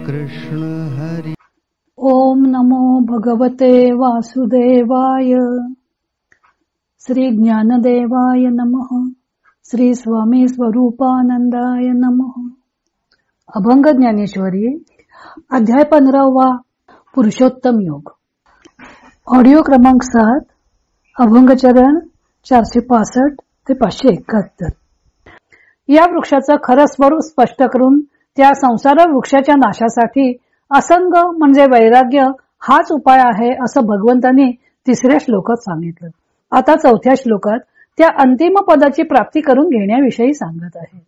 कृष्ण हरी। ओम नमो भगवते वासुदेवाय। श्री ज्ञानदेवाय नमः। श्री स्वामी स्वरूपानंदाय नमः। अभंग ज्ञानेश्वरी अध्याय 15वा पुरुषोत्तम योग। ऑडिओ क्रमांक 7 अभंग चरण 465 ते 571। या वृक्षाचं खरं स्वरूप स्पष्ट करून त्या संसार वृक्षाच्या नाशासाठी असंग म्हणजे वैराग्य हाच उपाय आहे असं भगवंतांनी 3ऱ्या श्लोकात सांगितलं। आता 4थ्या श्लोकात त्या अंतिम पदाची प्राप्ती करून घेण्याविषयी सांगत आहेत।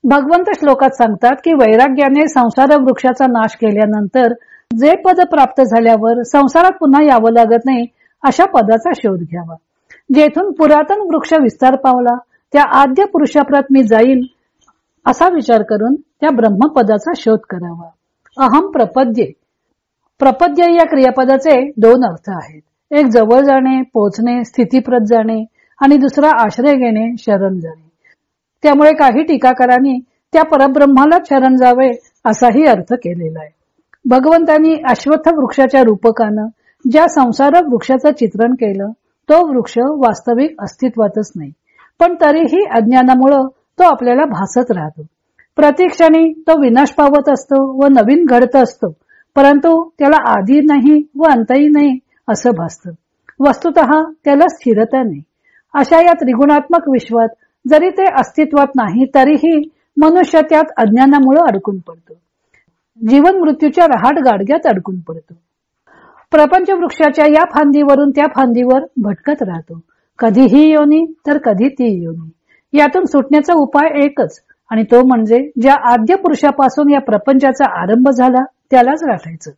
भगवंत श्लोकात सांगतात की वैराग्याने संसार वृक्षाचा नाश केल्यानंतर जे पद प्राप्त झाल्यावर संसारात पुन्हा यावं लागत नाही अशा पदाचा शोध घ्यावा। जेथून पुरातन वृक्ष विस्तार पावला त्या आद्य पुरुषाप्रत मी जाईल असा विचार करून त्या ब्रह्मपदाचा शोध करावा। अहम प्रपद्ये। प्रपद्य या क्रियापदाचे 2 अर्थ आहेत। एक जवळ जाणे, पोचणे, स्थितीप्रत जाणे आणि दुसरा आश्रय घेणे, शरण जाणे। त्यामुळे काही टीकाकारांनी त्या परब्रह्माला शरण जावे असाही अर्थ केलेला आहे। भगवंतांनी अश्वत्थ वृक्षाच्या रूपकानं ज्या संसार वृक्षाचं चित्रण केलं तो वृक्ष वास्तविक अस्तित्वातच नाही, पण तरीही अज्ञानामुळे तो आपल्याला भासत राहतो। प्रतिक्षणी तो विनाश पावत असतो व नवीन घडत असतो, परंतु त्याला आदी नाही व अंतही नाही असं भासतं। वस्तुतः त्याला स्थिरता नाही। अशा या त्रिगुणात्मक विश्वात जरी ते अस्तित्वात नाही तरीही मनुष्य त्यात अज्ञानामुळे अडकून पडतो। जीवन मृत्यूच्या रहाट गाडग्यात अडकून पडतो। प्रपंच वृक्षाच्या या फांदीवरून त्या फांदीवर भटकत राहतो। कधी ही योनी तर कधी ती योनी। यातून सुटण्याचा उपाय एकच आणि तो म्हणजे ज्या आद्य पुरुषापासून या प्रपंचाचा आरंभ झाला त्यालाच गाठायचं।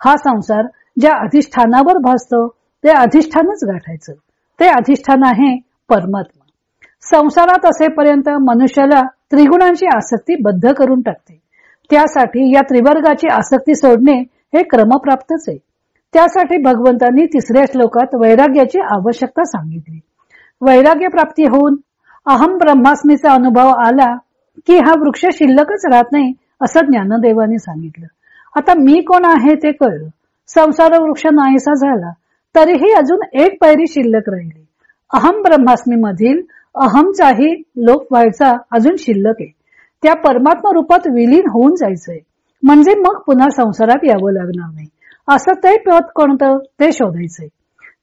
हा संसार ज्या अधिष्ठानावर भासतो ते अधिष्ठानच गाठायचं। ते अधिष्ठान आहे परमात्मा। संसारात असेपर्यंत मनुष्याला त्रिगुणांची आसक्ती बद्ध करून टाकते। त्यासाठी या त्रिवर्गाची आसक्ती सोडणे हे क्रमप्राप्तच आहे। त्यासाठी भगवंतांनी 3ऱ्या श्लोकात वैराग्याची आवश्यकता सांगितली। वैराग्य प्राप्ती होऊन अहम ब्रह्मास्मीचा अनुभव आला की हा वृक्ष शिल्लकच राहत नाही असं ज्ञानदेवाने सांगितलं। आता मी कोण आहे ते कळलं। संसार वृक्ष नाहीसा झाला तरीही अजून एक पायरी शिल्लक राहिली। अहम ब्रह्मास्मी मधील अहमचाही लोप व्हायचा अजून शिल्लक आहे। त्या परमात्मा रूपात विलीन होऊन जायचंय, म्हणजे मग पुन्हा संसारात यावं लागणार नाही। असं ते पद कोणतं ते शोधायचंय।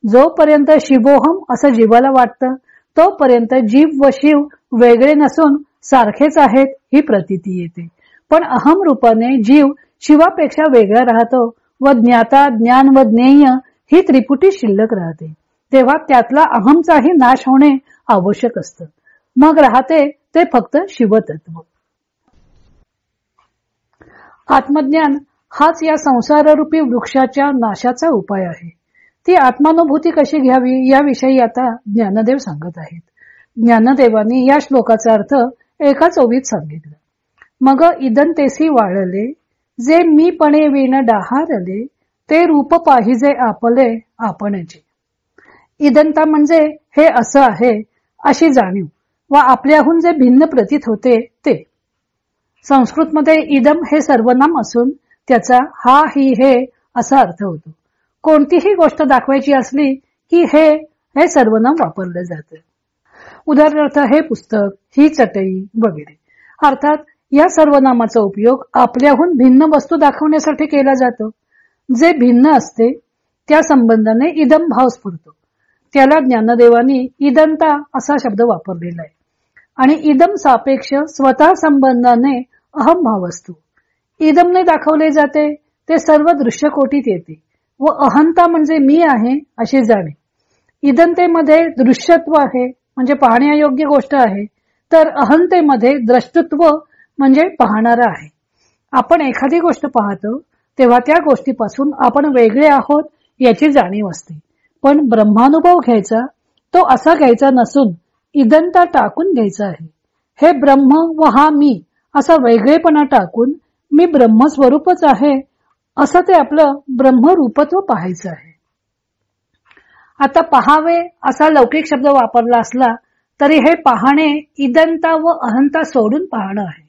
जोपर्यंत शिवोहम असं जीवाला वाटतं तोपर्यंत जीव व शिव वेगळे नसून सारखेच आहेत ही प्रतीती येते। पण अहम रूपाने जीव शिवापेक्षा वेगळा राहतो व ज्ञाता, ज्ञान व ज्ञेय ही त्रिपुटी शिल्लक राहते। तेव्हा त्यातला अहमचाही नाश होणे आवश्यक असतं। मग राहते ते फक्त शिवतत्व। आत्मज्ञान हाच या संसाररूपी वृक्षाच्या नाशाचा उपाय आहे। ती आत्मानुभूती कशी घ्यावी याविषयी आता ज्ञानदेव सांगत आहेत। ज्ञानदेवांनी या श्लोकाचा अर्थ एकाच ओवीत सांगितला। मग इदंतेसी वाळले जे मीपणे विण डाहारले ते रूप पाहिजे आपले आपणचे। इदंता म्हणजे हे असं आहे अशी जाणीव व आपल्याहून जे भिन्न प्रतीत होते ते। संस्कृत मध्ये इदम हे सर्वनाम असून त्याचा हा, ही, हे असा अर्थ होतो। कोणतीही गोष्ट दाखवायची असली की हे सर्वनाम वापरले जाते। उदाहरणार्थ हे पुस्तक, ही चटई वगैरे। अर्थात या सर्वनामाचा उपयोग आपल्याहून भिन्न वस्तू दाखवण्यासाठी केला जातो। जे भिन्न असते त्या संबंधाने इदम भाव स्फुरतो। त्याला ज्ञानदेवानी इदंता असा शब्द वापरलेला आहे। आणि इदम सापेक्ष स्वतः संबंधाने अहम भाव असतो। इदमने दाखवले जाते ते सर्व दृश्यकोटीत येते व अहंता म्हणजे मी आहे अशी जाणे। इदंतेमध्ये दृश्यत्व आहे म्हणजे पाहण्यायोग्य गोष्ट आहे, तर अहंतेमध्ये द्रष्टृत्व म्हणजे पाहणारा आहे। आपण एखादी गोष्ट पाहतो तेव्हा त्या गोष्टीपासून आपण वेगळे आहोत याची जाणीव असते। पण ब्रह्मानुभव घ्यायचा तो असा घ्यायचा नसून इदंता टाकून घ्यायचा आहे। हे ब्रह्म व हा मी असा वेगळेपणा टाकून मी ब्रह्मस्वरूपच आहे असं ते आपलं ब्रह्मरूपत्व पाहायचं आहे। आता पहावे असा लौकिक शब्द वापरला असला तरी हे पाहणे इदंता व अहंता सोडून पाहणं आहे।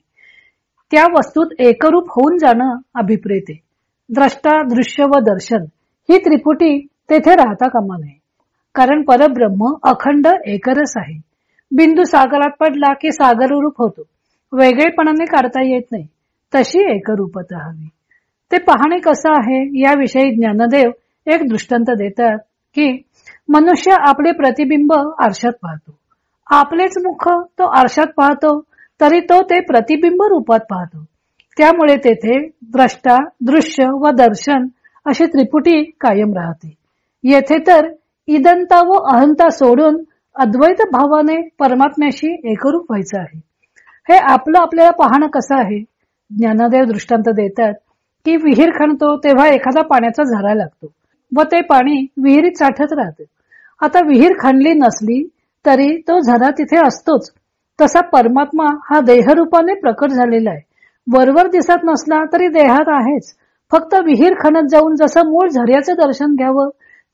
त्या वस्तूत एकरूप होऊन जाणं अभिप्रेत आहे. द्रष्टा, दृश्य व दर्शन ही त्रिपुटी तेथे राहता कामा नये. कारण परब्रह्म अखंड एकरस आहे. बिंदू सागरात पडला की सागररूप होतो. वेगळेपणाने काढता येत नाही. तशी एकरूपता हवी. ते पाहणे कसं आहे याविषयी ज्ञानदेव एक दृष्टांत देतात की मनुष्य आपले प्रतिबिंब आरशात पाहतो. आपलेच मुख तो आरशात पाहतो तरी तो ते प्रतिबिंब रूपात पाहतो. त्यामुळे तेथे द्रष्टा, दृश्य व दर्शन अशी त्रिपुटी कायम राहते. येथे तर इदंता व अहंता सोडून अद्वैत भावाने परमात्म्याशी एकरूप व्हायचं आहे. हे आपलं आपल्याला पाहणं कसं आहे. ज्ञानदेव दृष्टांत देतात की विहीर खणतो तेव्हा एखादा पाण्याचा झरा लागतो व ते पाणी विहिरीत साठत राहते. आता विहीर खणली नसली तरी तो झरा तिथे असतोच. तसा परमात्मा हा देहरूपाने प्रकट झालेला आहे. वरवर दिसत नसला तरी देहात आहेच. फक्त विहीर खणत जाऊन जसं मूळ झऱ्याचं दर्शन घ्यावं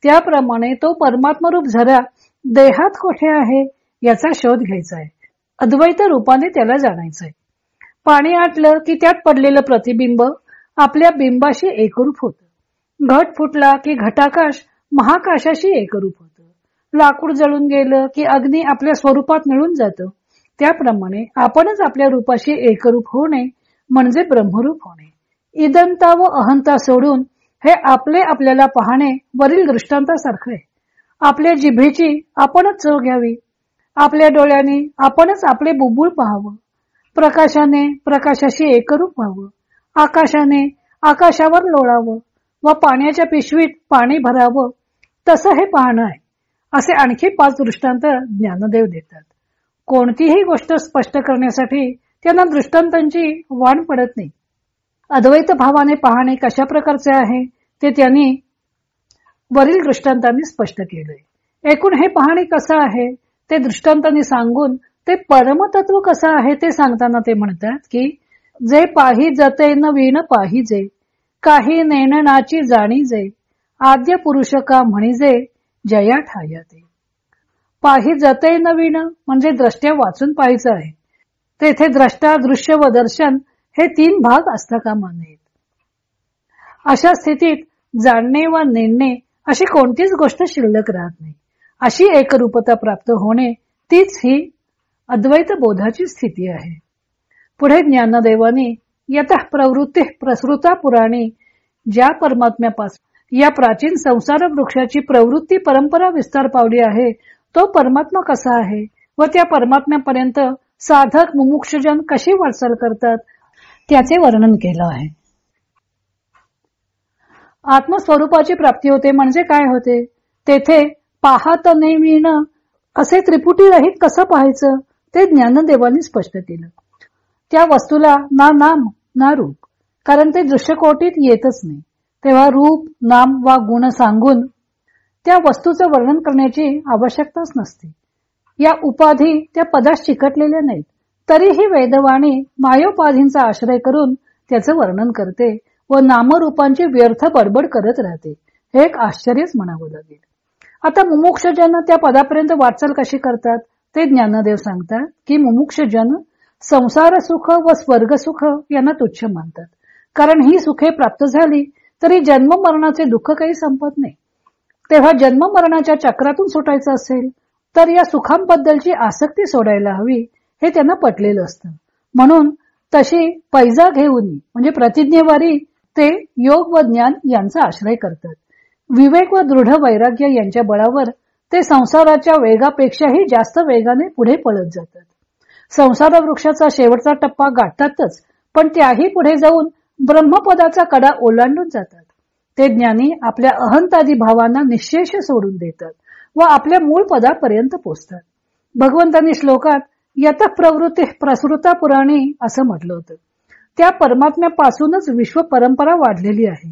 त्याप्रमाणे तो परमात्मा रूप झरा देहात कुठे आहे याचा शोध घ्यायचा आहे. अद्वैत रूपाने त्याला जाणायचंय. पाणी आटलं की त्यात पडलेलं प्रतिबिंब आपल्या बिंबाशी एकरूप होतं. घट फुटला की घटाकाश महाकाशाशी एकरूप होतं. लाकूड जळून गेलं की अग्नी आपल्या स्वरूपात मिळून जातं. त्याप्रमाणे आपणच आपल्या रूपाशी एकरूप होणे म्हणजे ब्रह्मरूप होणे. इदंता व अहंता सोडून हे आपले आपल्याला पाहणे वरील दृष्टांतासारखं आहे. आपल्या जिभेची आपणच चव घ्यावी. आपल्या डोळ्यांनी आपणच आपले बुबुळ पाहावं. प्रकाशाने प्रकाशाशी एकरूप व्हावं. आकाशाने आकाशावर लोळावं व पाण्याच्या पिशवीत पाणी भरावं. तसं हे पाहणं आहे. असे आणखी 5 दृष्टांत ज्ञानदेव देतात. कोणतीही गोष्ट स्पष्ट करण्यासाठी त्यांना दृष्टांतांची वाण पडत नाही. अद्वैत भावाने पाहणे कशा प्रकारचे आहे ते त्यांनी वरील दृष्टांतांनी स्पष्ट केलंय. एकूण हे पाहणे कसं आहे ते दृष्टांतांनी सांगून ते परमतत्व कसं आहे ते सांगताना ते म्हणतात की जे पाही जते न वीण पाहिजे, काही नेणनाची जाणीजे, आद्य पुरुष का म्हणिजे, जया ठायते. पाही जते न वीण म्हणजे द्रष्ट्या वाचून पाहायचं आहे. तेथे द्रष्टा, दृश्य व दर्शन हे 3 भाग असता कामा नयेत. अशा स्थितीत जाणणे व नेणणे अशी कोणतीच गोष्ट शिल्लक राहत नाही. अशी एकरूपता प्राप्त होणे तीच ही अद्वैत बोधाची स्थिती आहे. पुढे ज्ञानदेवानी यतः प्रवृत्ती प्रसृता पुराणी ज्या परमात्म्यापासून या प्राचीन संसार वृक्षाची प्रवृत्ती परंपरा विस्तार पावली आहे तो परमात्मा कसा आहे व त्या परमात्म्यापर्यंत साधक मुमुक्षजन कशी वाटचाल करतात त्याचे वर्णन केलं आहे. आत्मस्वरूपाची प्राप्ती होते म्हणजे काय होते. तेथे पाहत नेवीण असे त्रिपुटी रहित कसं पाहायचं ते ज्ञानदेवांनी स्पष्ट केलं. त्या वस्तूला ना नाम ना रूप, कारण ते दृश्यकोटीत येतच नाही. तेव्हा रूप, नाम वा गुण सांगून त्या वस्तूचं वर्णन करण्याची आवश्यकताच नसते. या उपाधी त्या पदास चिकटलेल्या नाहीत. तरीही वेदवाणी मायोपाधींचा आश्रय करून त्याचं वर्णन करते व नामरूपांची व्यर्थ बडबड करत राहते. हे एक आश्चर्यच म्हणावं लागेल. आता मुमुक्षजन त्या पदापर्यंत वाटचाल कशी करतात ते ज्ञानदेव सांगतात की मुमुक्षजन संसार सुख व स्वर्ग सुख यांना तुच्छ मानतात. कारण ही सुखे प्राप्त झाली तरी जन्म मरणाचे दुःख काही संपत नाही. तेव्हा जन्म मरणाच्या चक्रातून सुटायचं असेल तर या सुखांबद्दलची आसक्ती सोडायला हवी हे त्यांना पटलेलं असतं. म्हणून तशी पैजा घेऊन म्हणजे प्रतिज्ञेवारी ते योग व ज्ञान यांचा आश्रय करतात. विवेक व दृढ वैराग्य यांच्या बळावर ते संसाराच्या वेगापेक्षाही जास्त वेगाने पुढे पळत जातात. संसार वृक्षाचा शेवटचा टप्पा गाठतातच, पण त्याही पुढे जाऊन ब्रह्मपदाचा कडा ओलांडून जातात. ते ज्ञानी आपल्या अहंतादी भावांना निःशेष सोडून देतात व आपल्या मूळ पदापर्यंत पोचतात. भगवंतांनी श्लोकात यतः प्रवृत्ती प्रसृता पुराणी असं म्हटलं होतं. त्या परमात्म्यापासूनच विश्व परंपरा वाढलेली आहे.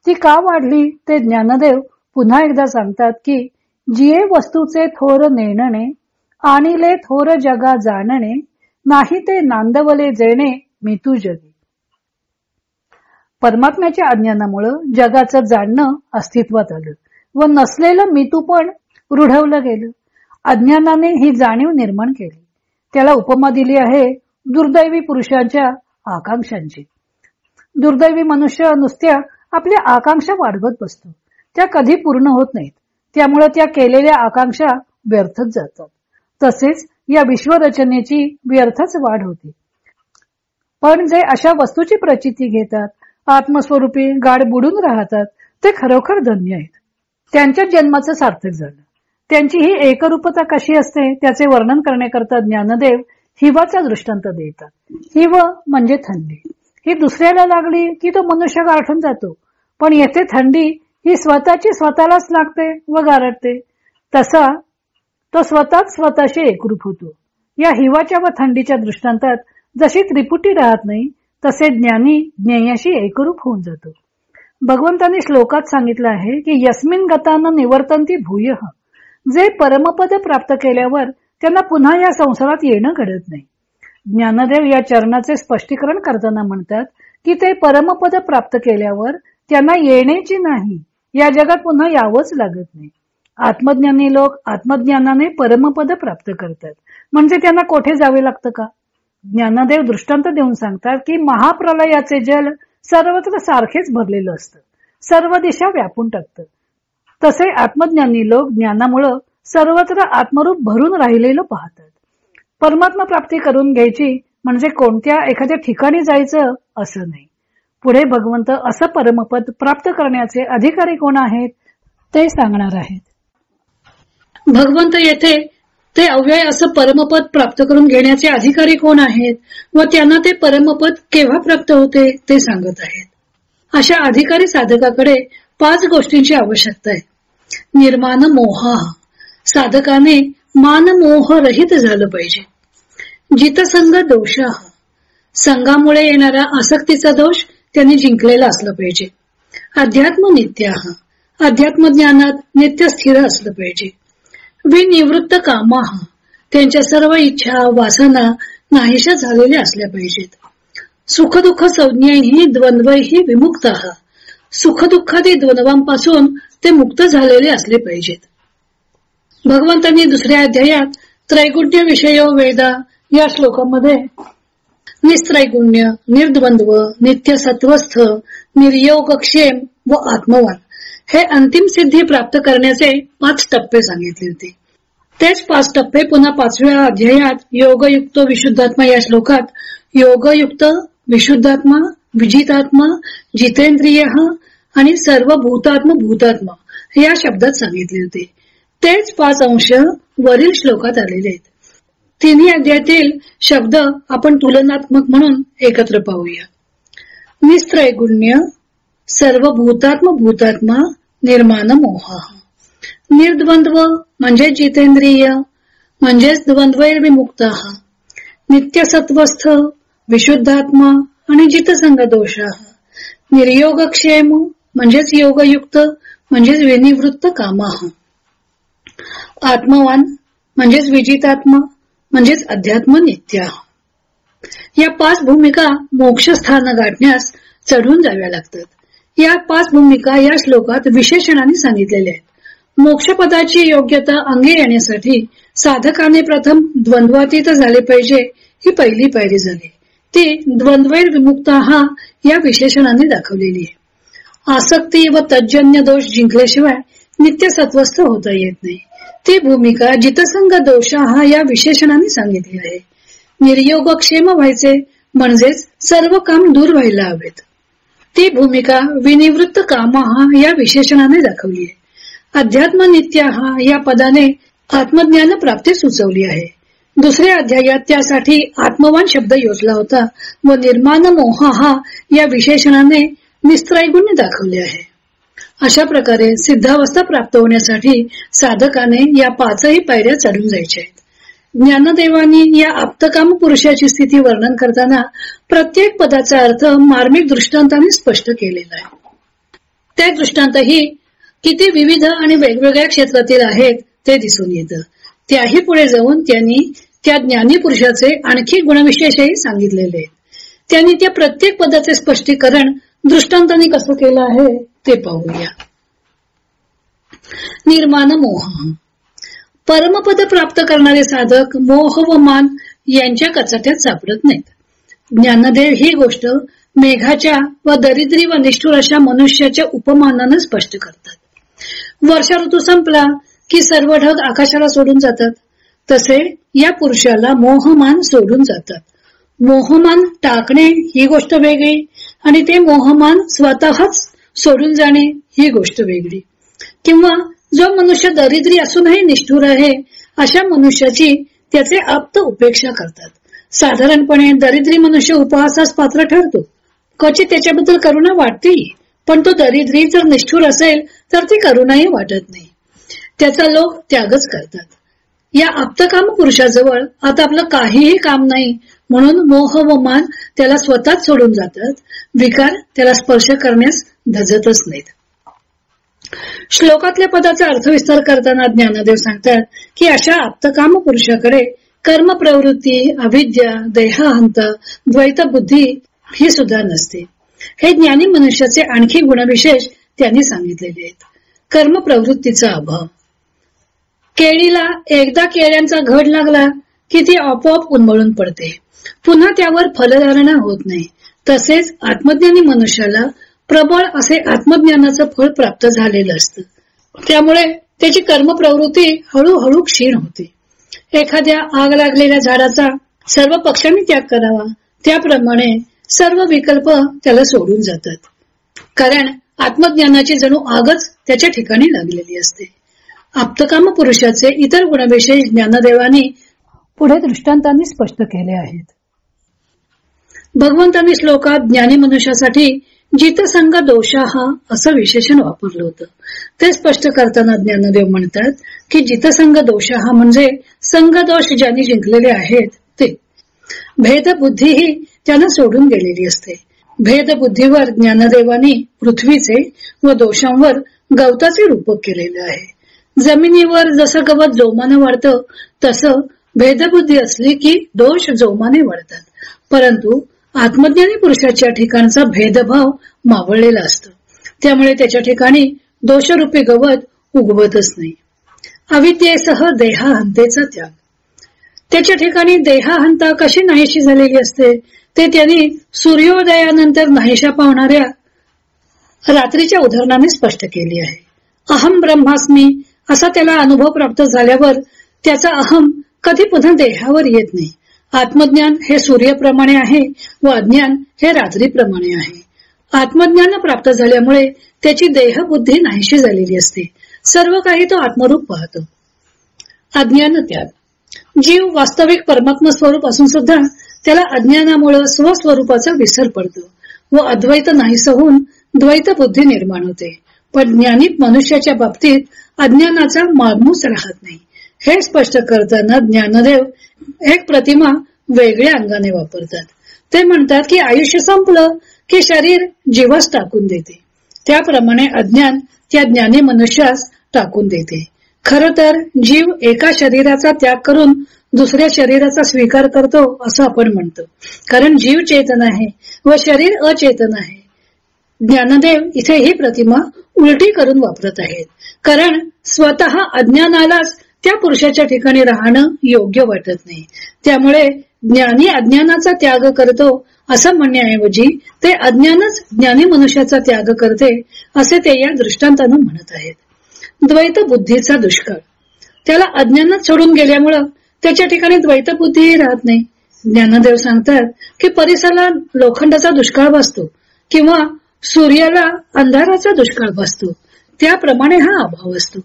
ती का वाढली ते ज्ञानदेव पुन्हा एकदा सांगतात की जिये वस्तूचे थोर नेणणे, आणिले थोर जगा जाणणे, नाही ते नांदवले जेणे मितू जगी. परमात्म्याच्या अज्ञानामुळे जगाचं जाणणं अस्तित्वात आलं व नसलेलं मितू पण रूढवलं गेलं. अज्ञानाने ही जाणीव निर्माण केली. त्याला उपमा दिली आहे दुर्दैवी पुरुषांच्या आकांक्षांची. दुर्दैवी मनुष्य नुसत्या आपल्या आकांक्षा वाढवत बसतो, त्या कधी पूर्ण होत नाहीत. त्यामुळे त्या केलेल्या आकांक्षा व्यर्थच जातात. तसेच या विश्वरचनेची व्यर्थच वाढ होते. पण जे अशा वस्तूची प्रचिती घेतात, आत्मस्वरूपी गाढ बुडून राहतात, ते खरोखर धन्य आहेत. त्यांच्या जन्माचं सार्थक झालं. त्यांची ही एकरूपता कशी असते त्याचे वर्णन करण्याकरता ज्ञानदेव हिवाचा दृष्टांत देतात. हिव म्हणजे थंडी. ही दुसऱ्याला लागली की तो मनुष्य गारठून जातो, पण येथे थंडी ही स्वतःची स्वतःलाच लागते व गारठते. तसा तो स्वतःच स्वतःशी एकरूप होतो. या हिवाच्या व थंडीच्या दृष्टांतात जशी त्रिपुटी राहत नाही, तसे ज्ञानी ज्ञेयाशी एकरूप होऊन जातो. भगवंतांनी श्लोकात सांगितलं आहे की यस्मिन गतान निवर्तन्ति भूयः. जे परमपद प्राप्त केल्यावर त्यांना पुन्हा या संसारात येणं घडत नाही. ज्ञानदेव या चरणाचे स्पष्टीकरण करताना म्हणतात की ते परमपद प्राप्त केल्यावर त्यांना येण्याची नाही, या जगात पुन्हा यावंच लागत नाही. आत्मज्ञानी लोक आत्मज्ञानाने परमपद प्राप्त करतात, म्हणजे त्यांना कोठे जावे लागतं का? ज्ञानदेव दृष्टांत देऊन सांगतात की महाप्रलयाचे जल सर्वत्र सारखेच भरलेलं असतं, सर्व दिशा व्यापून टाकतं. तसे आत्मज्ञानी लोक ज्ञानामुळं सर्वत्र आत्मरूप भरून राहिलेलं पाहतात. परमात्मा प्राप्ती करून घ्यायची म्हणजे कोणत्या एखाद्या ठिकाणी जायचं असं नाही. पुढे भगवंत असं परमपद प्राप्त करण्याचे अधिकारी कोण आहेत ते सांगणार आहेत. भगवंत येथे ते अव्यय असं परमपद प्राप्त करून घेण्याचे अधिकारी कोण आहेत व त्यांना ते परमपद केव्हा प्राप्त होते ते सांगत आहेत. अशा अधिकारी साधकाकडे 5 गोष्टींची आवश्यकता आहे. निर्माण मोहा. साधकाने मान मोह रहित झालं पाहिजे. जितसंग दोषा. संघामुळे येणारा आसक्तीचा दोष त्यांनी जिंकलेला असला पाहिजे. अध्यात्म नित्या. अध्यात्म ज्ञानात नित्य स्थिर असलं पाहिजे. विनिवृत्त कामा. त्यांच्या सर्व इच्छा वासना नाहीशा झालेल्या असल्या पाहिजेत. सुखदुःख संज्ञाही द्वंद्वही विमुक्त. सुखदुःखादी द्वंद्वांपासून ते मुक्त झालेले असले पाहिजेत. भगवंतांनी दुसऱ्या अध्यायात त्रैगुण्य विषयो वेदा या श्लोकामध्ये निस्त्रैगुण्य, निर्द्वंद्व, नित्य सत्वस्थ, निर्योगक्षेम व आत्मवान हे अंतिम सिद्धी प्राप्त करण्याचे 5 टप्पे सांगितले होते. तेच 5 टप्पे पुन्हा 5व्या अध्यायात योगयुक्त विशुद्धात्मा या श्लोकात योगयुक्त विशुद्धात्मा, विजितात्मा, जितेंद्रिय आणि सर्व भूतात्मा या शब्दात सांगितले होते. तेच 5 अंश वरील श्लोकात आलेले आहेत. तिन्ही अध्यायातील शब्द आपण तुलनात्मक म्हणून एकत्र पाहूया. निस्त्रैगुण्य, सर्व भूतात्मा, निर्माण मोह. निर्द्वंद्व म्हणजे जितेंद्रिय, म्हणजेच द्वंद्वैर्विमुक्त. नित्य सत्वस्थ, विशुद्धात्मा आणि जितसंग दोष. निर्योगक्षेम म्हणजेच योगयुक्त, म्हणजेच विनिवृत्त कामा. आत्मवान म्हणजेच विजितात्मा, म्हणजेच अध्यात्म नित्य. या 5 भूमिका मोक्षस्थान गाठण्यास चढून जाव्या लागतात. या 5 भूमिका या श्लोकात विशेषणाने सांगितलेल्या आहेत. मोक्षपदाची योग्यता अंगी येण्यासाठी साधकाने प्रथम द्वंद्वातीत झाले पाहिजे, ही पहिली पायरी झाली. ती द्वंद्वैर विमुक्त या विशेषणाने दाखवलेली आहे. आसक्ती व तज्जन्य दोष जिंकल्याशिवाय नित्य सत्वस्थ होता येत नाही. ती भूमिका जितसंग दोष या विशेषणाने सांगितली आहे. निर्योगक्षेम व्हायचे म्हणजेच सर्व काम दूर व्हायला हवेत. ती भूमिका विनिवृत्त कामा या विशेषणाने दाखवली आहे. अध्यात्म नित्य या पदाने आत्मज्ञान प्राप्ती सुचवली आहे. दुसऱ्या अध्यायात त्यासाठी आत्मवान शब्द योजला होता व निर्माण मोह या विशेषणाने निस्त्रैगुण्य दाखवले आहे. अशा प्रकारे सिद्धावस्था प्राप्त होण्यासाठी साधकाने या 5ही पायऱ्या चढून जायच्या आहेत. ज्ञानदेवानी या आप्तकाम पुरुषाची स्थिती वर्णन करताना प्रत्येक पदाचा अर्थ मार्मिक दृष्टांताने स्पष्ट केलेला आहे. ते दृष्टांतही किती विविध आणि वेगवेगळ्या क्षेत्रातील आहेत ते दिसून येतं. त्याही पुढे जाऊन त्यांनी त्या ज्ञानी पुरुषाचे आणखी गुणविशेषही सांगितलेले आहेत. त्यांनी त्या प्रत्येक पदाचे स्पष्टीकरण दृष्टांताने कसं केलं आहे ते पाहूया. निर्माण मोह. परमपद प्राप्त करणारे साधक मोह व मान यांच्या कचाट्यात सापडत नाहीत. ज्ञानदेव ही गोष्ट मेघाच्या व दरिद्री व निष्ठुर अशा मनुष्याच्या उपमानानं स्पष्ट करतात. वर्षा ऋतू संपला की सर्व ढग आकाशाला सोडून जातात. तसे या पुरुषाला मोहमान सोडून जातात. मोहमान टाकणे ही गोष्ट वेगळी आणि ते मोहमान स्वतःच सोडून जाणे ही गोष्ट वेगळी. किंवा जो मनुष्य दरिद्री असूनही निष्ठुर आहे अशा मनुष्याची त्याचे आप्त उपेक्षा करतात. साधारणपणे दरिद्री मनुष्य उपहासास पात्र ठरतो. क्वचित त्याच्याबद्दल करुणा वाटते, पण तो दरिद्री जर निष्ठुर असेल तर ती करुणाही वाटत नाही. त्याचा लोक त्यागच करतात. या आप्तकाम पुरुषाजवळ आता आपलं काहीही काम नाही म्हणून मोह व मान त्याला स्वतःच सोडून जातात. विकार त्याला स्पर्श करण्यास धजतच नाहीत. श्लोकातल्या पदाचा अर्थविस्तार करताना ज्ञानदेव सांगतात की अशा आप्तकाम पुरुषाकडे कर्म प्रवृत्ती, अविद्या, देहाहंत, द्वैत बुद्धी ही सुद्धा नसते. हे ज्ञानी मनुष्याचे आणखी गुणविशेष त्यांनी सांगितलेले आहेत. कर्म प्रवृत्तीचा अभाव. केळीला एकदा केळ्यांचा घड लागला की ती आपोआप उन्मळून पडते. पुन्हा त्यावर फलधारणा होत नाही. तसेच आत्मज्ञानी मनुष्याला प्रबळ असे आत्मज्ञानाचं फळ प्राप्त झालेलं असतं. त्यामुळे त्याची कर्मप्रवृत्ती हळूहळू क्षीण होते. एखाद्या आग लागलेल्या झाडाचा सर्व पक्षांनी त्याग करावा त्याप्रमाणे सर्व विकल्प त्याला सोडून जातात. कारण आत्मज्ञानाची जणू आगच त्याच्या ठिकाणी लागलेली असते. आप्तकाम पुरुषाचे इतर गुणविशेष ज्ञानदेवानी पुढे दृष्टांतांनी स्पष्ट केले आहेत. भगवंतांनी श्लोकात ज्ञानी मनुष्यासाठी जितसंग दोषाहा असं विशेषण वापरलं होतं. ते स्पष्ट करताना ज्ञानदेव म्हणतात की जितसंग दोषाहा म्हणजे संगदोष ज्यांनी जिंकलेले आहेत ते. भेदबुद्धीही त्यांना सोडून गेलेली असते. भेदबुद्धीवर ज्ञानदेवानी पृथ्वीचे व दोषांवर गवताचे रूपक केलेले आहे. जमिनीवर जसं गवत जोमाने वाढतं तसं भेदबुद्धी असली की दोष जोमाने वाढतात. परंतु आत्मज्ञानी पुरुषाच्या ठिकाणचा भेदभाव मावळलेला असतो. त्यामुळे त्याच्या ठिकाणी दोषरूपी गवत उगवतच नाही. अविद्येसह देहाहंतेचा त्याग. त्याच्या ठिकाणी देहाहंता कशी नाहीशी झालेली असते ते त्यांनी सूर्योदयानंतर नाहीशा पावणाऱ्या रात्रीच्या उदाहरणाने स्पष्ट केली आहे. अहम ब्रह्मास्मी असा त्याला अनुभव प्राप्त झाल्यावर त्याचा अहम कधी पुन्हा देहावर येत नाही. आत्मज्ञान हे सूर्याप्रमाणे आहे व अज्ञान हे रात्रीप्रमाणे आहे. आत्मज्ञान प्राप्त झाल्यामुळे त्याची देहबुद्धी नाहीशी झालेली असते. सर्व काही तो आत्मरूप पाहतो. अज्ञान त्याग. जीव वास्तविक परमात्मा स्वरूप असून सुद्धा त्याला अज्ञानामुळे स्वस्वरूपाचा विसर पडतो व अद्वैत नाहीसं होऊन द्वैत बुद्धी निर्माण होते. पण ज्ञानी मनुष्याच्या बाबतीत अज्ञानाचा मागमूस राहत नाही. हे स्पष्ट करताना ज्ञानदेव एक प्रतिमा वेगळ्या अंगाने वापरतात. ते म्हणतात की आयुष्य संपलं की शरीर जीवास टाकून देते. त्याप्रमाणे अज्ञान त्या ज्ञानी मनुष्यास टाकून देते. खर तर जीव एका शरीराचा त्याग करून दुसऱ्या शरीराचा स्वीकार करतो असं आपण म्हणतो. कारण जीव चेतन आहे व शरीर अचेतन आहे. ज्ञानदेव इथे ही प्रतिमा उलटी करून वापरत आहेत. कारण स्वतः अज्ञानालाच त्या पुरुषाच्या ठिकाणी राहणं योग्य वाटत नाही. त्यामुळे ज्ञानी अज्ञानाचा त्याग करतो असं म्हणण्याऐवजी ते अज्ञानच ज्ञानी मनुष्याचा त्याग करते असे ते या दृष्टांतानं म्हणत आहेत. द्वैत बुद्धीचा दुष्काळ. त्याला अज्ञानात सोडून गेल्यामुळं त्याच्या ठिकाणी द्वैत बुद्धीही राहत नाही. ज्ञानदेव सांगतात की परिसराला लोखंडाचा दुष्काळ भासतो किंवा सूर्याला अंधाराचा दुष्काळ भासतो. त्याप्रमाणे हा अभाव असतो.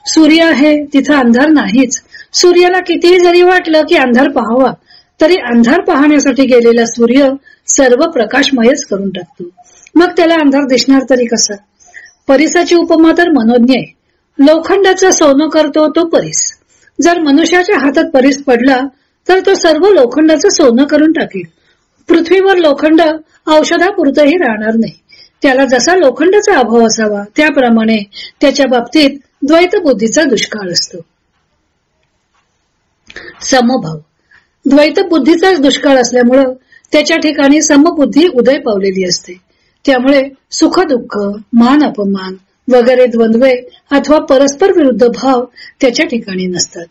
सूर्य आहे तिथं अंधार नाहीच. सूर्याला कितीही जरी वाटलं की अंधार पाहावा तरी अंधार पाहण्यासाठी गेलेला सूर्य सर्व प्रकाशमयच करून टाकतो. मग त्याला अंधार दिसणार तरी कसा? परिसाची उपमा तर मनोज्ञ आहे. लोखंडाचं सोनं करतो तो परीस. जर मनुष्याच्या हातात परीस पडला तर तो सर्व लोखंडाचं सोनं करून टाकेल. पृथ्वीवर लोखंड औषधापुरतही राहणार नाही. त्याला जसा लोखंडाचा अभाव असावा त्याप्रमाणे त्याच्या बाबतीत द्वैत बुद्धीचा दुष्काळ असतो. समभाव. द्वैत बुद्धीचाच दुष्काळ असल्यामुळं त्याच्या ठिकाणी समबुद्धी उदय पावलेली असते. त्यामुळे सुख दुःख, मान अपमान वगैरे द्वंद्वे अथवा परस्पर विरुद्ध भाव त्याच्या ठिकाणी नसतात.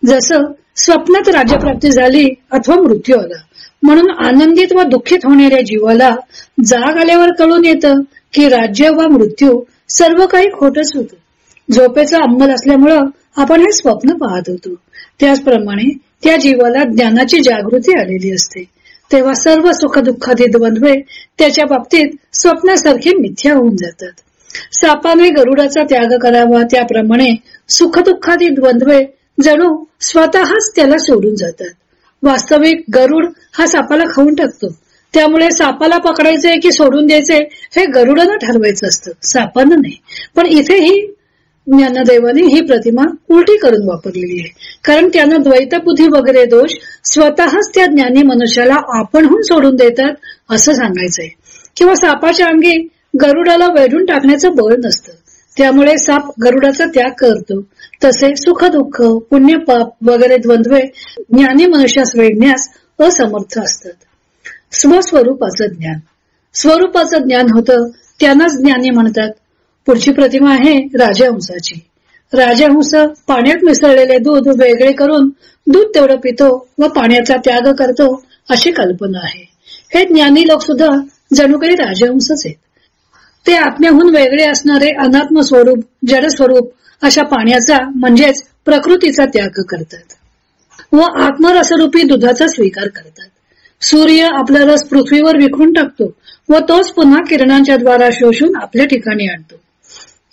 जसं स्वप्नात राज्यप्राप्ती झाली अथवा मृत्यू आला म्हणून आनंदित व दुःखित होणाऱ्या जीवाला जाग आल्यावर कळून येतं की राज्य व मृत्यू सर्व काही खोटच होतं. झोपेचा अंमल असल्यामुळं आपण हे स्वप्न पाहत होतो. त्याचप्रमाणे त्या जीवाला ज्ञानाची जागृती आलेली असते. तेव्हा सर्व सुख दुःखादी द्वंद्वे त्याच्या बाबतीत स्वप्नासारखी मिथ्या होऊन जातात. सापाने गरुडाचा त्याग करावा त्याप्रमाणे सुख दुःखादी द्वंद्वे जणू स्वतःच त्याला सोडून जातात. वास्तविक गरुड हा सापाला खाऊन टाकतो. त्यामुळे सापाला पकडायचे की सोडून द्यायचे हे गरुडानं ठरवायचं असतं, सापानं नाही. पण इथेही ज्ञानदेवाने ही प्रतिमा उलटी करून वापरलेली आहे. कारण त्यानं द्वैतबुद्धी वगैरे दोष स्वतःच त्या ज्ञानी मनुष्याला आपणहून सोडून देतात असं सांगायचंय. किंवा सापाच्या अंगी गरुडाला वेढून टाकण्याचं बळ नसतं, त्यामुळे साप गरुडाचा त्याग करतो. तसे सुख दुःख पुण्य पाप वगैरे द्वंद्वे ज्ञानी मनुष्यास वेढण्यास असमर्थ असतात. स्वस्वरूपाचं ज्ञान, स्वरूपाचं ज्ञान होतं त्यांनाच ज्ञानी म्हणतात. पुढची प्रतिमा आहे राजहंसाची. राजहंस पाण्यात मिसळलेले दूध वेगळे करून दूध तेवढं पितो व पाण्याचा त्याग करतो अशी कल्पना आहे. हे ज्ञानी लोक सुद्धा जणू काही राजहंसच आहेत. ते आत्म्याहून वेगळे असणारे अनात्म स्वरूप जड स्वरूप अशा पाण्याचा म्हणजेच प्रकृतीचा त्याग करतात व आत्मरसरूपी दुधाचा स्वीकार करतात. सूर्य आपला रस पृथ्वीवर विखरून टाकतो व तोच पुन्हा किरणांच्या द्वारा शोषून आपल्या ठिकाणी आणतो.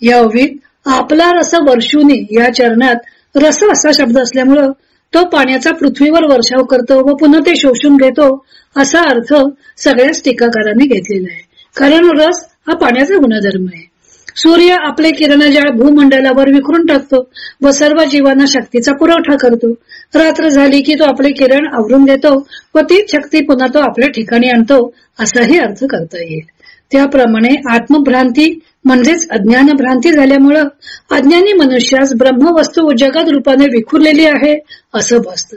या ओवीत आपला रस वर्षुनी या चरणात रस असा शब्द असल्यामुळं तो पाण्याचा पृथ्वीवर वर्षाव करतो व पुन्हा ते शोषून घेतो असा अर्थ सगळ्याच टीकाकारांनी घेतलेला आहे. कारण रस हा पाण्याचा गुणधर्म आहे. सूर्य आपले किरणजाळ भूमंडलावर विखरून टाकतो व सर्व जीवांना शक्तीचा पुरवठा करतो. रात्र झाली की तो आपले किरण आवरून देतो व तीच शक्ती पुन्हा तो आपल्या ठिकाणी आणतो असाही अर्थ करता येईल. त्याप्रमाणे आत्मभ्रांती म्हणजेच अज्ञान भ्रांती झाल्यामुळं अज्ञानी मनुष्यास ब्रह्मवस्तू जगत रूपाने विखुरलेली आहे असं भासतं.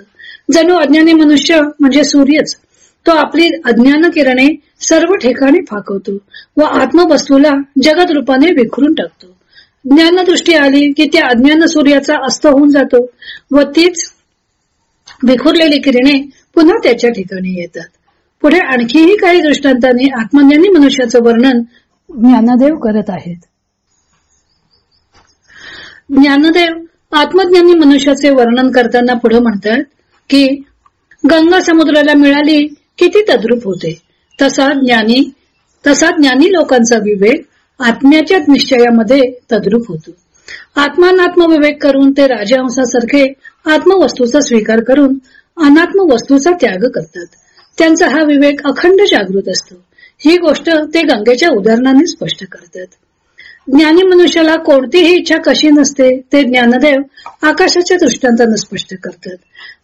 जणू अज्ञानी मनुष्य म्हणजे सूर्यच. तो आपली अज्ञान किरणे सर्व ठिकाणी फाकवतो व आत्मवस्तूला जगत रूपाने विखरून टाकतो. ज्ञानदृष्टी आली की त्या अज्ञान सूर्याचा अस्त होऊन जातो व तीच विखुरलेली किरणे पुन्हा त्याच्या ठिकाणी येतात. पुढे आणखीही काही दृष्टांतांनी आत्मज्ञानी मनुष्याचं वर्णन ज्ञानदेव करत आहेत. ज्ञानदेव आत्मज्ञानी मनुष्याचे वर्णन करताना पुढे म्हणतात की गंगा समुद्राला मिळाली की ती तद्रूप होते. तसा ज्ञानी लोकांचा विवेक आत्म्याच्या निश्चयामध्ये तद्रूप होतो. आत्मानात्म विवेक करून ते राजहंसासारखे आत्मवस्तूचा स्वीकार करून अनात्म वस्तूचा त्याग करतात. त्यांचा हा विवेक अखंड जागृत असतो. ही गोष्ट ते गंगेच्या उदाहरणाने स्पष्ट करतात. ज्ञानी मनुष्याला कोणतीही इच्छा कशी नसते ते ज्ञानदेव आकाशाच्या दृष्टांताने स्पष्ट करतात.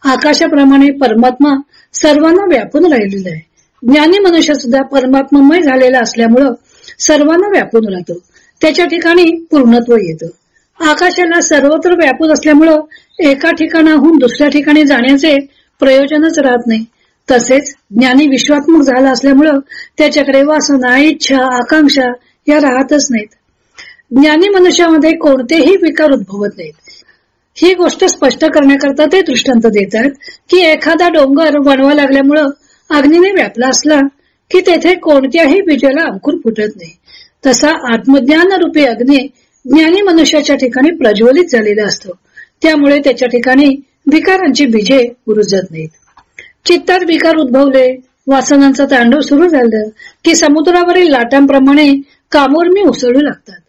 आकाशाप्रमाणे परमात्मा सर्वांना व्यापून राहिलेला आहे. ज्ञानी मनुष्य सुद्धा परमात्ममय झालेला असल्यामुळं सर्वांना व्यापून राहतो. त्याच्या ठिकाणी पूर्णत्व येतं. आकाशाला सर्वत्र व्यापून असल्यामुळं एका ठिकाणाहून दुसऱ्या ठिकाणी जाण्याचे प्रयोजनच राहत नाही. तसेच ज्ञानी विश्वात्मक झाला असल्यामुळं त्याच्याकडे वासना इच्छा आकांक्षा या राहतच नाहीत. ज्ञानी मनुष्यामध्ये कोणतेही विकार उद्भवत नाहीत. ही गोष्ट स्पष्ट करण्याकरता ते दृष्टांत देतात की एखादा डोंगर वणवा लागल्यामुळं अग्नीने व्यापला असला की तेथे कोणत्याही बीजाला अंकुर फुटत नाही. तसा आत्मज्ञान रूपी अग्नी ज्ञानी मनुष्याच्या ठिकाणी प्रज्वलित झालेला असतो. त्यामुळे त्याच्या ठिकाणी विकारांची बीजे उरुजत नाहीत. चित्तात विकार उद्भवले वासनांचं तांडव सुरू झालं की समुद्रावरील लाटांप्रमाणे कामोर्मी उसळू लागतात.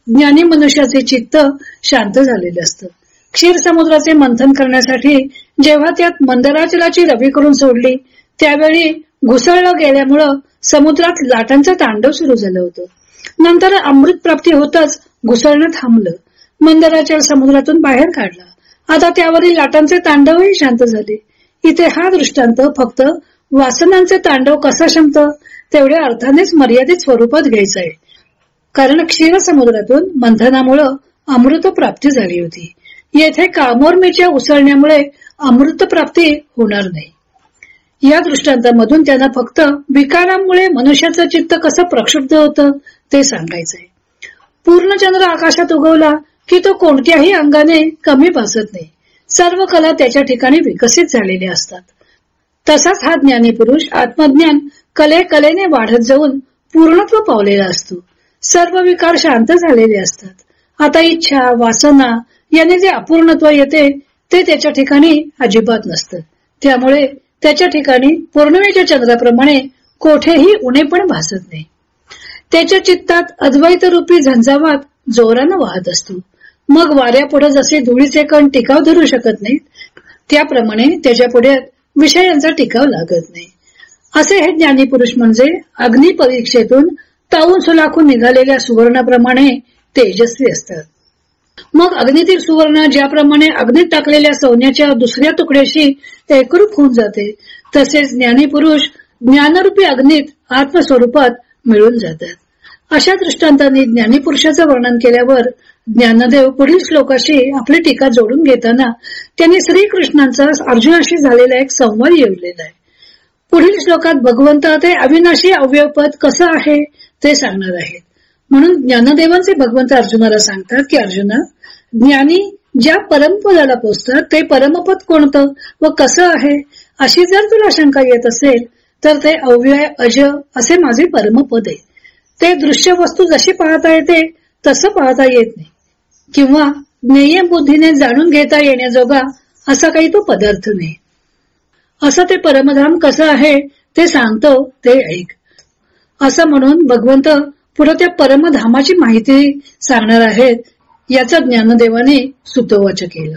ज्ञानी मनुष्याचे चित्त शांत झालेले असतं. क्षीर समुद्राचे मंथन करण्यासाठी जेव्हा त्यात मंदराचलाची रवी करून सोडली त्यावेळी घुसळलं गेल्यामुळं समुद्रात लाटांचं तांडव सुरू झालं होतं. नंतर अमृत प्राप्ती होताच घुसळणं थांबलं. मंदराचल समुद्रातून बाहेर काढला. आता त्यावरील लाटांचे तांडवही शांत झाले. इथे हा दृष्टांत फक्त वासनांचे तांडव कसा शमतं तेवढ्या अर्थानेच मर्यादित स्वरूपात घ्यायचं आहे. कारण क्षीर समुद्रातून मंथनामुळं अमृत प्राप्ती झाली होती. येथे कामोर्मीच्या उसळण्यामुळे अमृत प्राप्ती होणार नाही. या दृष्टांतामधून त्यांना फक्त विकारांमुळे मनुष्याचं चित्त कसं प्रक्षुब्ध होतं ते सांगायचंय. पूर्णचंद्र आकाशात उगवला की तो कोणत्याही अंगाने कमी भासत नाही. सर्व कला त्याच्या ठिकाणी विकसित झालेल्या असतात. तसाच हा ज्ञानी पुरुष आत्मज्ञान कलेने वाढत जाऊन पूर्णत्व पावलेला असतो. सर्व विकार शांत झालेले असतात. आता इच्छा वासना याने जे अपूर्णत्व येते ते त्याच्या ठिकाणी अजिबात नसतं. त्यामुळे त्याच्या ठिकाणी पौर्णिमेच्या चंद्राप्रमाणे कोठेही उणेपण भासत नाही. त्याच्या चित्तात अद्वैत रूपी झंझावात जोरानं वाहत असतो. मग वाऱ्यापुढे जसे धुळीचे कण टिकाव धरू शकत नाहीत, त्याप्रमाणे त्याच्या पुढे विषयांचा टिकाव लागत नाही. असे हे ज्ञानी पुरुष म्हणजे अग्नी परीक्षेतून तावून सुलाखून निघालेल्या सुवर्णाप्रमाणे तेजस्वी असतात. मग अग्नीतील सुवर्ण ज्याप्रमाणे अग्नीत टाकलेल्या सोन्याच्या दुसऱ्या तुकड्याशी एकरूप होऊन जाते, तसेच ज्ञानी पुरुष ज्ञानरूपी अग्नीत आत्मस्वरूपात मिळून जातात. अशा दृष्टांतांनी ज्ञानी पुरुषाचं वर्णन केल्यावर ज्ञानदेव पुढील श्लोकाशी आपली टीका जोडून घेताना त्यांनी श्रीकृष्णांचा अर्जुनाशी झालेला एक संवाद येवलेला आहे. पुढील श्लोकात भगवंत ते अविनाशी अव्ययपद कसं आहे ते सांगणार आहेत. म्हणून ज्ञानदेवांचे भगवंत अर्जुनाला सांगतात की अर्जुना, ज्ञानी ज्या परमपदाला पोचतात ते परमपद कोणतं व कसं आहे, अशी जर तुला शंका येत असेल तर ते अव्यय अज असे माझे परमपद आहे. ते दृश्य वस्तू जशी पाहता येते तसं पाहता येत नाही, किंवा ज्ञेय बुद्धीने जाणून घेता येण्याजोगा असा काही तो पदार्थ नाही. असं ते परमधाम कसं आहे ते सांगतो, ते ऐक. असं म्हणून भगवंत पुढे त्या परमधामाची माहिती सांगणार आहेत. याचा ज्ञानदेवाने सुतोवाच केलं.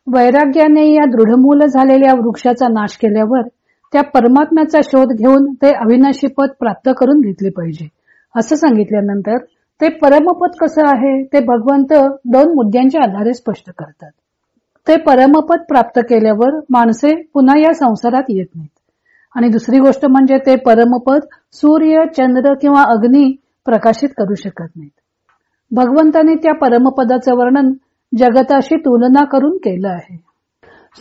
वैराग्याने या दृढमूल झालेल्या वृक्षाचा नाश केल्यावर त्या परमात्म्याचा शोध घेऊन ते अविनाशी पद प्राप्त करून घेतले पाहिजे, असं सांगितल्यानंतर ते परमपद कसं आहे ते भगवंत 2 मुद्द्यांच्या आधारे स्पष्ट करतात. ते परमपद प्राप्त केल्यावर माणसे पुन्हा या संसारात येत नाहीत. आणि दुसरी गोष्ट म्हणजे ते परमपद सूर्य, चंद्र किंवा अग्नी प्रकाशित करू शकत नाहीत. भगवंताने त्या परमपदाचं वर्णन जगताशी तुलना करून केलं आहे.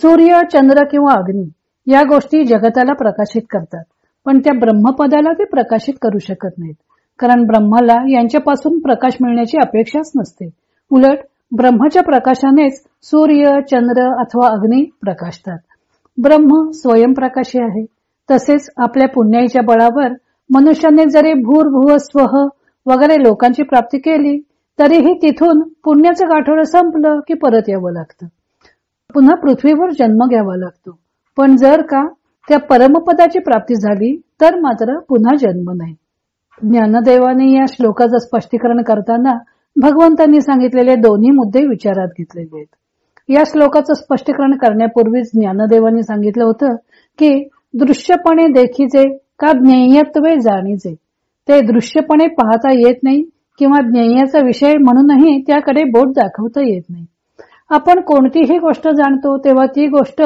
सूर्य, चंद्र किंवा अग्नी या गोष्टी जगताला प्रकाशित करतात, पण त्या ब्रह्मपदाला ते प्रकाशित करू शकत नाहीत, कारण ब्रह्माला यांच्यापासून प्रकाश मिळण्याची अपेक्षाच नसते. उलट ब्रह्माच्या प्रकाशानेच सूर्य, चंद्र अथवा अग्नी प्रकाशतात. ब्रह्म स्वयंप्रकाशी आहे. तसेच आपल्या पुण्याईच्या बळावर मनुष्याने जरी भूर्भुव स्वह वगैरे लोकांची प्राप्ती केली तरीही तिथून पुण्याचं गाठोडं संपलं की परत यावं लागतं, पुन्हा पृथ्वीवर जन्म घ्यावा लागतो. पण जर का त्या परमपदाची प्राप्ती झाली तर मात्र पुन्हा जन्म नाही. ज्ञानदेवाने या श्लोकाचं स्पष्टीकरण करताना भगवंतांनी सांगितलेले दोन्ही मुद्दे विचारात घेतलेले आहेत. या श्लोकाचं स्पष्टीकरण करण्यापूर्वीच ज्ञानदेवांनी सांगितलं होतं की दृश्यपणे देखीचे का ज्ञेयत्वे जाणीचे. ते दृश्यपणे पाहता येत नाही किंवा ज्ञेयाचा विषय म्हणूनही त्याकडे बोट दाखवता येत नाही. आपण कोणतीही गोष्ट जाणतो तेव्हा ती गोष्ट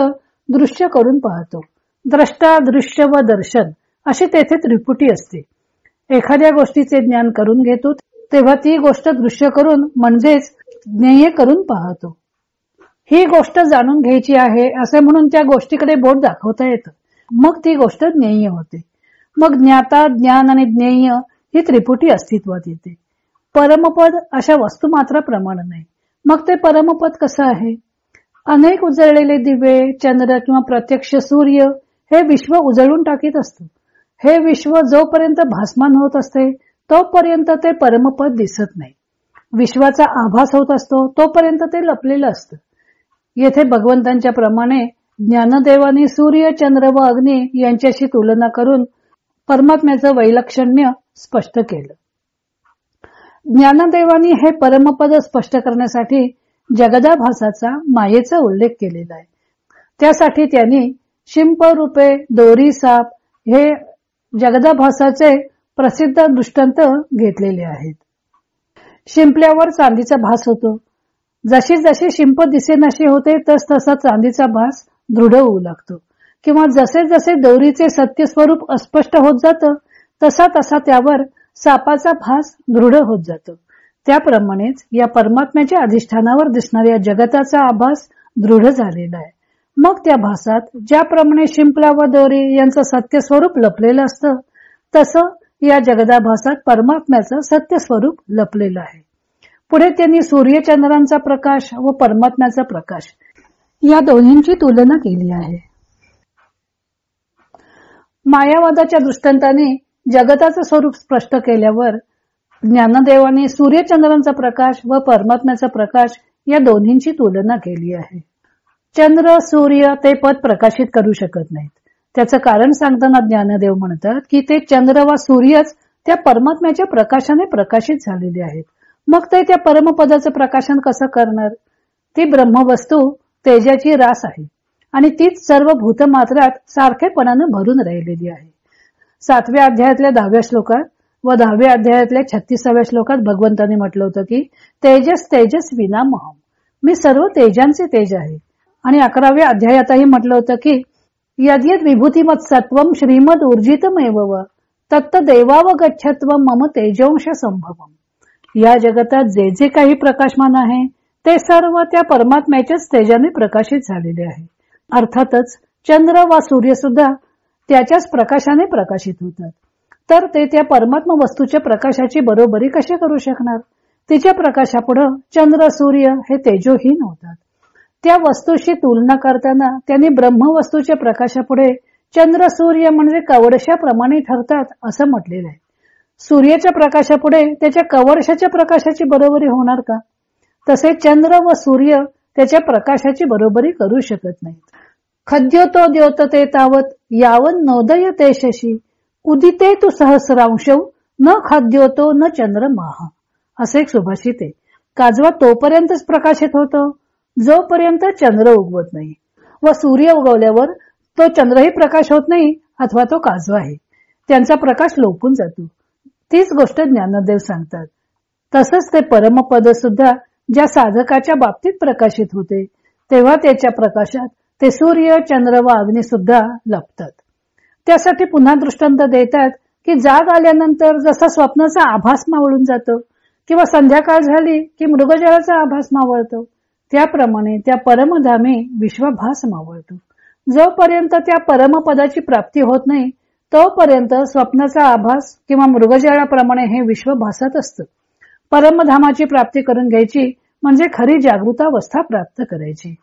दृश्य करून पाहतो. द्रष्टा, दृश्य व दर्शन अशी तेथे त्रिपुटी असते. एखाद्या गोष्टीचे ज्ञान करून घेतो तेव्हा ती गोष्ट दृश्य करून म्हणजेच ज्ञेय करून पाहतो. ही गोष्ट जाणून घ्यायची आहे असे म्हणून त्या गोष्टीकडे बोट दाखवता येतं, मग ती गोष्ट ज्ञेय होते. मग ज्ञाता, ज्ञान आणि ज्ञेय ही त्रिपुटी अस्तित्वात येते. परमपद अशा वस्तू मात्र प्रमाण नाही. मग ते परमपद कसं आहे? अनेक उजळलेले दिवे, चंद्र किंवा प्रत्यक्ष सूर्य हे विश्व उजळून टाकीत असतो. हे विश्व जोपर्यंत भासमान होत असते तोपर्यंत ते परमपद दिसत नाही. विश्वाचा आभास होत असतो तोपर्यंत ते लपलेलं असतं. येथे भगवंतांच्या प्रमाणे ज्ञानदेवाने सूर्य, चंद्र व अग्नी यांच्याशी तुलना करून परमात्म्याचं वैलक्षण्य स्पष्ट केलं. ज्ञानदेवानी हे परमपद स्पष्ट करण्यासाठी जगदाभासाचा मायेचा उल्लेख केलेला आहे. त्यासाठी त्यांनी शिंप रूपे, दोरी, साप हे जगदाभासाचे प्रसिद्ध दृष्टांत घेतलेले आहेत. शिंपल्यावर चांदीचा भास होतो. जशी जशी शिंप दिसेनाशी होते तस तसा चांदीचा भास दृढ होऊ लागतो, किंवा जसे जसे दोरीचे सत्य स्वरूप अस्पष्ट होत जातं तसा तसा त्यावर सापाचा भास दृढ होत जातो. त्याप्रमाणेच या परमात्म्याच्या अधिष्ठानावर दिसणाऱ्या जगताचा आभास दृढ झालेला आहे. मग त्या भासात ज्याप्रमाणे शिंपला व दोरी यांचं सत्य स्वरूप लपलेलं असतं तसं या जगदाभासात परमात्म्याचं सत्य स्वरूप लपलेलं आहे. पुढे त्यांनी सूर्यचंद्रांचा प्रकाश व परमात्म्याचा प्रकाश या दोन्हींची तुलना केली आहे. मायावादाच्या दृष्टांताने जगताचं स्वरूप स्पष्ट केल्यावर ज्ञानदेवाने सूर्यचंद्रांचा प्रकाश व परमात्म्याचा प्रकाश या दोन्हींची तुलना केली आहे. चंद्र सूर्य ते पद प्रकाशित करू शकत नाहीत. त्याचं कारण सांगताना ज्ञानदेव म्हणतात की ते चंद्र वा सूर्यच त्या परमात्म्याच्या प्रकाशाने प्रकाशित झालेले आहेत. मग ते त्या परमपदाचं प्रकाशन कसं करणार? ती ब्रह्मवस्तू तेजाची रास आहे आणि तीच सर्व भूतमात्रात सारखेपणाने भरून राहिलेली आहे. 7व्या अध्यायातल्या 10व्या श्लोकात व 10व्या अध्यायातल्या 36व्या श्लोकात भगवंतांनी म्हटलं होतं की तेजस तेजस विनामहम, मी सर्व तेजांचे तेज आहे. आणि 11व्या अध्यायातही म्हटलं होतं की यद्यद विभूतिमत सत्वम श्रीमद ऊर्जितमेव तत्त देवावगच्छत्वम मम तेजोंश संभवम. या जगतात जे जे काही प्रकाशमान आहे ते सर्व त्या परमात्म्याच्याच तेजाने प्रकाशित झालेले आहे. अर्थातच चंद्र वा सूर्य सुद्धा त्याच्याच प्रकाशाने प्रकाशित होतात. तर ते त्या परमात्मा वस्तूच्या प्रकाशाची बरोबरी कशी करू शकणार? तिच्या प्रकाशापुढे चंद्र सूर्य हे तेजोहीन होतात. त्या वस्तूशी तुलना करताना त्यांनी ब्रह्मवस्तूच्या प्रकाशापुढे चंद्र सूर्य म्हणजे कवडशाप्रमाणे ठरतात असं म्हटलेलं आहे. सूर्याच्या प्रकाशापुढे त्याच्या कवडशाच्या प्रकाशाची बरोबरी होणार का? तसे चंद्र व सूर्य त्याच्या प्रकाशाची बरोबरी करू शकत नाहीत. खद्योतो द्योतते तावत यावन नोदय ते शशी उदिते तू सहस्रांशव न खाद्योतो न चंद्रमाह. असे एक सुभाषित आहे. काजवा तोपर्यंतच प्रकाशित होतो जोपर्यंत चंद्र उगवत नाही व सूर्य उगवल्यावर तो चंद्रही प्रकाश होत नाही अथवा तो काजवा आहे, त्यांचा प्रकाश लोपून जातो. तीच गोष्ट ज्ञानदेव सांगतात. तसंच ते परमपद सुद्धा ज्या साधकाच्या बाबतीत प्रकाशित होते तेव्हा त्याच्या प्रकाशात ते सूर्य चंद्र व अग्नी सुद्धा लपतात. त्यासाठी पुन्हा दृष्टांत देतात की जाग आल्यानंतर जसा स्वप्नाचा आभास मावळून जातो किंवा संध्याकाळ झाली की मृगजळाचा आभास मावळतो, त्याप्रमाणे त्या परमधामी विश्वभास मावळतो. जोपर्यंत त्या परमपदाची प्राप्ती होत नाही तोपर्यंत स्वप्नाचा आभास किंवा मृगजळाप्रमाणे हे विश्व भासत असतं. परमधामाची प्राप्ती करून घ्यायची म्हणजे खरी जागृतावस्था प्राप्त करायची.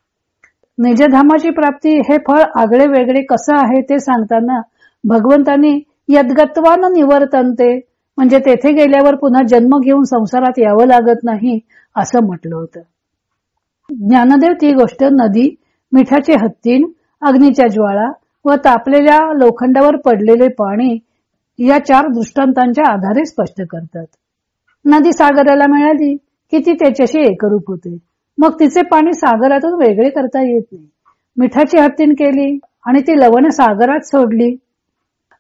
निजधामाची प्राप्ती हे फळ आगळे वेगळे कसं आहे ते सांगताना भगवंतांनी यद्गत्वान निवर्तन्ते म्हणजे तेथे गेल्यावर पुन्हा जन्म घेऊन संसारात यावं लागत नाही असं म्हटलं होतं. ज्ञानदेव ती गोष्ट नदी, मिठाचे हत्तीन, अग्नीच्या ज्वाळा व तापलेल्या लोखंडावर पडलेले पाणी या 4 दृष्टांतांच्या आधारे स्पष्ट करतात. नदी सागराला मिळाली की ती त्याच्याशी एकरूप होते. मग तिचे पाणी सागरातून वेगळे करता येत नाही. मिठाची हत्तीन केली आणि ती लवण सागरात सोडली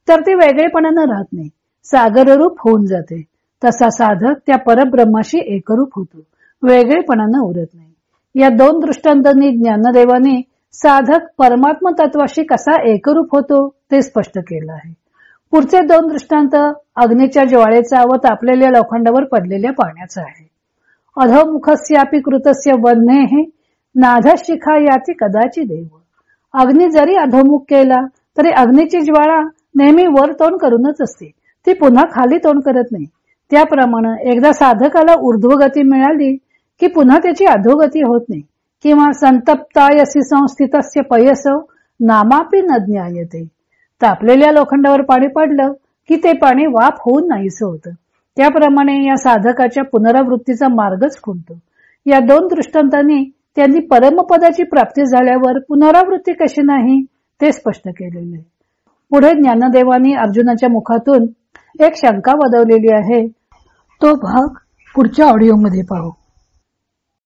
तर ती वेगळेपणानं राहत नाही, सागररूप होऊन जाते. तसा साधक त्या परब्रह्माशी एकरूप होतो, वेगळेपणानं उरत नाही. या 2 दृष्टांतांनी ज्ञानदेवाने साधक परमात्म तत्वाशी कसा एकरूप होतो ते स्पष्ट केलं आहे. पुढचे 2 दृष्टांत अग्नीच्या ज्वाळेचा व तापलेल्या लोखंडावर पडलेल्या पाण्याचा आहे. अधोमुखस्यापि कृतस्य वह्नेः नाधशिखा याती कदाचित देव. अग्नी जरी अधोमुख केला तरी अग्नीची ज्वाळा नेहमी वर तोंड करूनच असते, ती पुन्हा खाली तोंड करत नाही. त्याप्रमाणे एकदा साधकाला ऊर्ध्वगती मिळाली की पुन्हा त्याची अधोगती होत नाही. किंवा संतप्तायसी संस्थितस्य पयसो नामापि न ज्ञायते. तापलेल्या लोखंडावर पाणी पडलं की ते पाणी वाफ होऊन नाहीसं होतं. त्याप्रमाणे या साधकाच्या पुनरावृत्तीचा मार्गच खुंटतो. या 2 दृष्टांतांनी त्यांनी परमपदाची प्राप्ती झाल्यावर पुनरावृत्ती कशी नाही ते स्पष्ट केलेले. पुढे ज्ञानदेवानी अर्जुनाच्या मुखातून एक शंका वदवलेली आहे. तो भाग पुढच्या ऑडिओमध्ये पाहू.